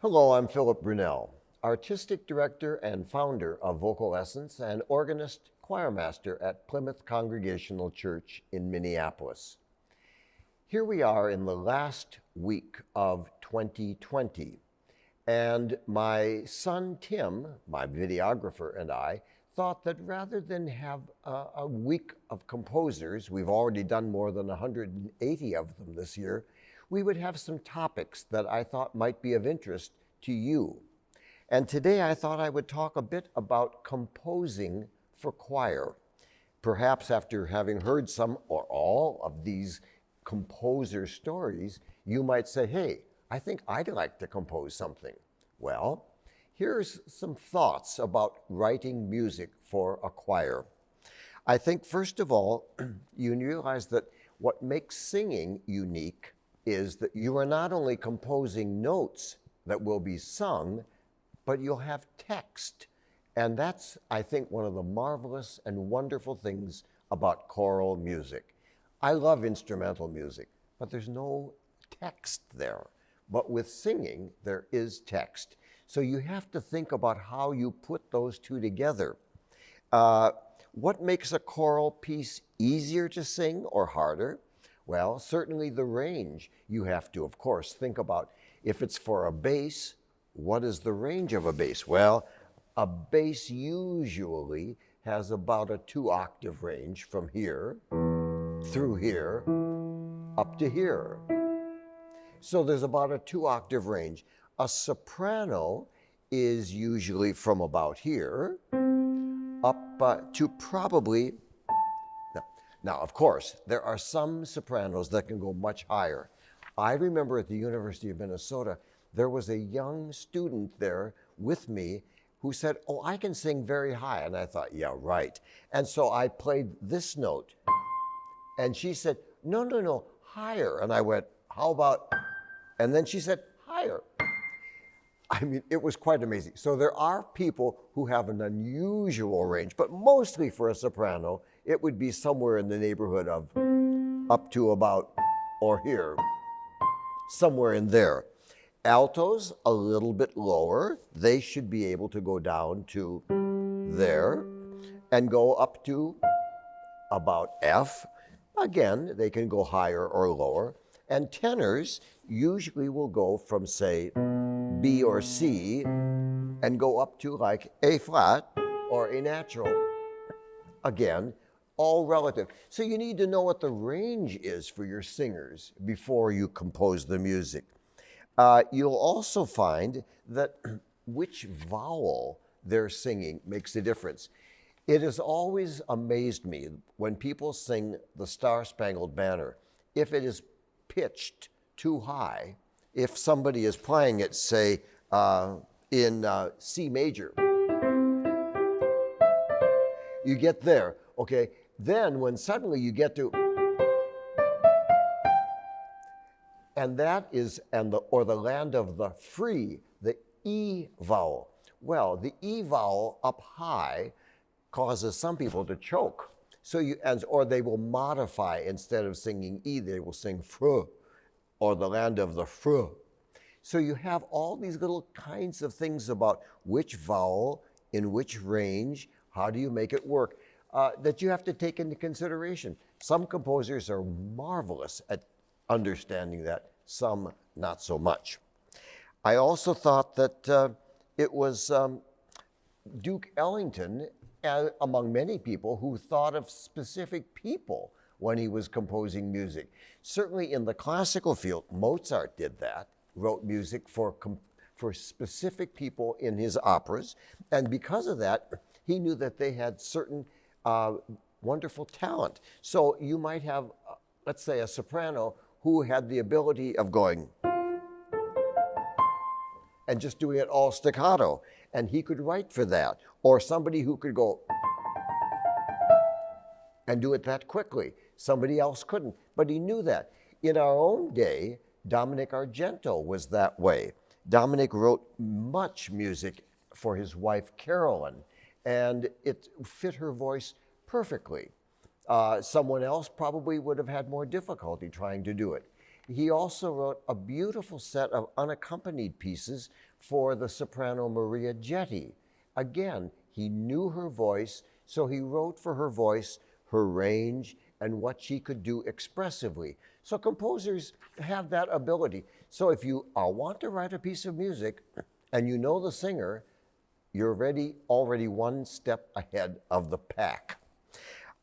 Hello, I'm Philip Brunelle, Artistic Director and founder of Vocal Essence and organist choirmaster at Plymouth Congregational Church in Minneapolis. Here we are in the last week of 2020, and my son Tim, my videographer, and I thought that rather than have a week of composers, we've already done more than 180 of them this year, we would have some topics that I thought might be of interest to you. And today I thought I would talk a bit about composing for choir. Perhaps after having heard some or all of these composer stories, you might say, hey, I think I'd like to compose something. Well, here's some thoughts about writing music for a choir. I think first of all, you realize that what makes singing unique is that you are not only composing notes that will be sung, but you'll have text. And that's, I think, one of the marvelous and wonderful things about choral music. I love instrumental music, but there's no text there. But with singing, there is text. So you have to think about how you put those two together. What makes a choral piece easier to sing or harder? Well, certainly the range. You have to, of course, think about if it's for a bass, what is the range of a bass? Well, a bass usually has about a 2-octave range from here, through here, up to here. So there's about a 2-octave range. A soprano is usually from about here up to probably. Now, of course, there are some sopranos that can go much higher. I remember at the University of Minnesota, there was a young student there with me who said, oh, I can sing very high. And I thought, yeah, right. And so I played this note. And she said, no, higher. And I went, how about, and then she said, higher. I mean, it was quite amazing. So there are people who have an unusual range, but mostly for a soprano, it would be somewhere in the neighborhood of up to about, or here, somewhere in there. Altos, a little bit lower. They should be able to go down to there and go up to about F. Again, they can go higher or lower. And tenors usually will go from, say, B or C and go up to like A flat or A natural. Again, all relative. So you need to know what the range is for your singers before you compose the music. You'll also find that which vowel they're singing makes a difference. It has always amazed me when people sing the Star-Spangled Banner, if it is pitched too high, if somebody is playing it, say, in C major, you get there, okay? Then when suddenly you get to, and that is, or the land of the free, the E vowel. Well, the E vowel up high causes some people to choke. So or they will modify, instead of singing E, they will sing fr, or the land of the fr. So you have all these little kinds of things about which vowel, in which range, how do you make it work, that you have to take into consideration. Some composers are marvelous at understanding that, some not so much. I also thought that it was Duke Ellington, among many people, who thought of specific people when he was composing music. Certainly in the classical field, Mozart did that, wrote music for specific people in his operas. And because of that, he knew that they had certain wonderful talent. So you might have, let's say, a soprano who had the ability of going and just doing it all staccato, and he could write for that. Or somebody who could go and do it that quickly. Somebody else couldn't, but he knew that. In our own day, Dominic Argento was that way. Dominic wrote much music for his wife, Carolyn, and it fit her voice perfectly. Someone else probably would have had more difficulty trying to do it. He also wrote a beautiful set of unaccompanied pieces for the soprano Maria Jetti. Again, he knew her voice, so he wrote for her voice, her range, and what she could do expressively. So composers have that ability. So if you want to write a piece of music and you know the singer, you're already one step ahead of the pack.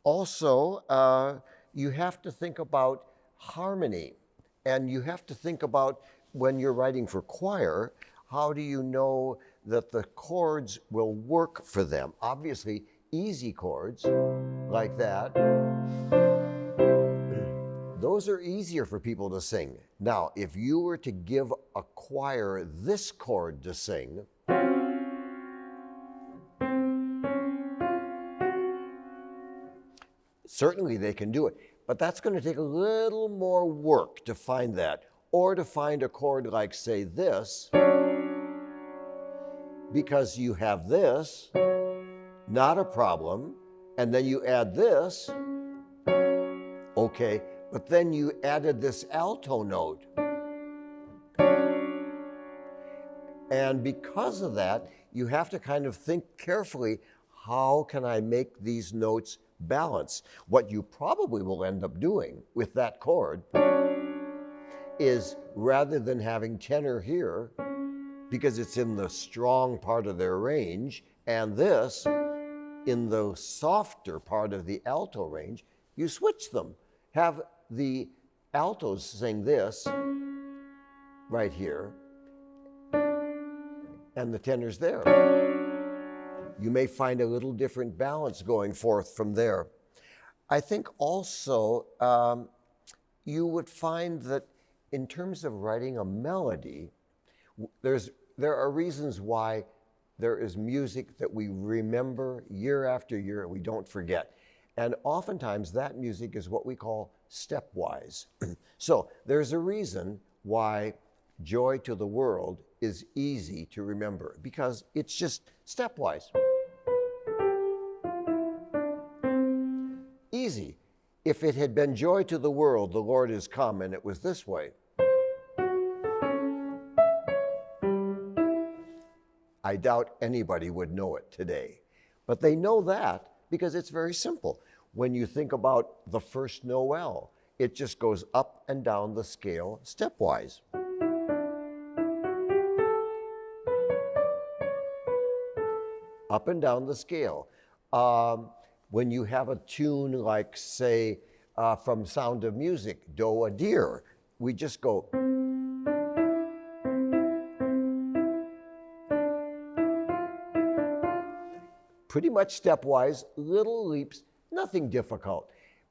Also, you have to think about harmony, and you have to think about, when you're writing for choir, how do you know that the chords will work for them? Obviously, easy chords like that, those are easier for people to sing. Now, if you were to give a choir this chord to sing, certainly they can do it, but that's going to take a little more work to find that, or to find a chord like, say, this, because you have this, not a problem, and then you add this, okay, but then you added this alto note. And because of that, you have to kind of think carefully, how can I make these notes balance? What you probably will end up doing with that chord is, rather than having tenor here, because it's in the strong part of their range, and this in the softer part of the alto range, you switch them. Have the altos sing this right here, and the tenors there. You may find a little different balance going forth from there. I think also you would find that in terms of writing a melody, there are reasons why there is music that we remember year after year and we don't forget. And oftentimes that music is what we call stepwise. So there's a reason why Joy to the World is easy to remember, because it's just stepwise. Easy. If it had been Joy to the World, the Lord is come, and it was this way, I doubt anybody would know it today. But they know that because it's very simple. When you think about the first Noel, it just goes up and down the scale stepwise. Up and down the scale. When you have a tune like, say, from Sound of Music, Do a Deer, we just go. Pretty much stepwise, little leaps, nothing difficult.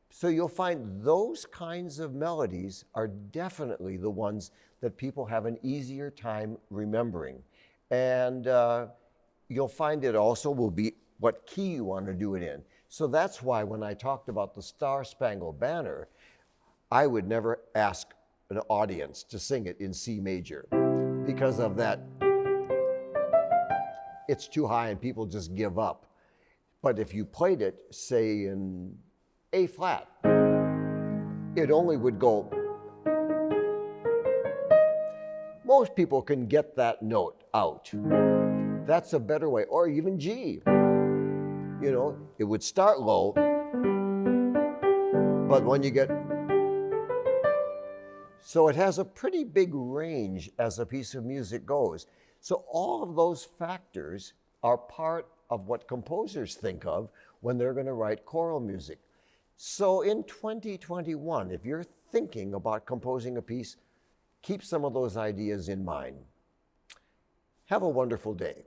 So you'll find those kinds of melodies are definitely the ones that people have an easier time remembering. And you'll find it also will be what key you want to do it in. So that's why when I talked about the Star-Spangled Banner, I would never ask an audience to sing it in C major because of that. It's too high and people just give up. But if you played it, say, in A flat, it only would go. Most people can get that note out. That's a better way. Or even G. You know, it would start low, but when you get. So it has a pretty big range as a piece of music goes. So all of those factors are part of what composers think of when they're going to write choral music. So in 2021, if you're thinking about composing a piece, keep some of those ideas in mind. Have a wonderful day.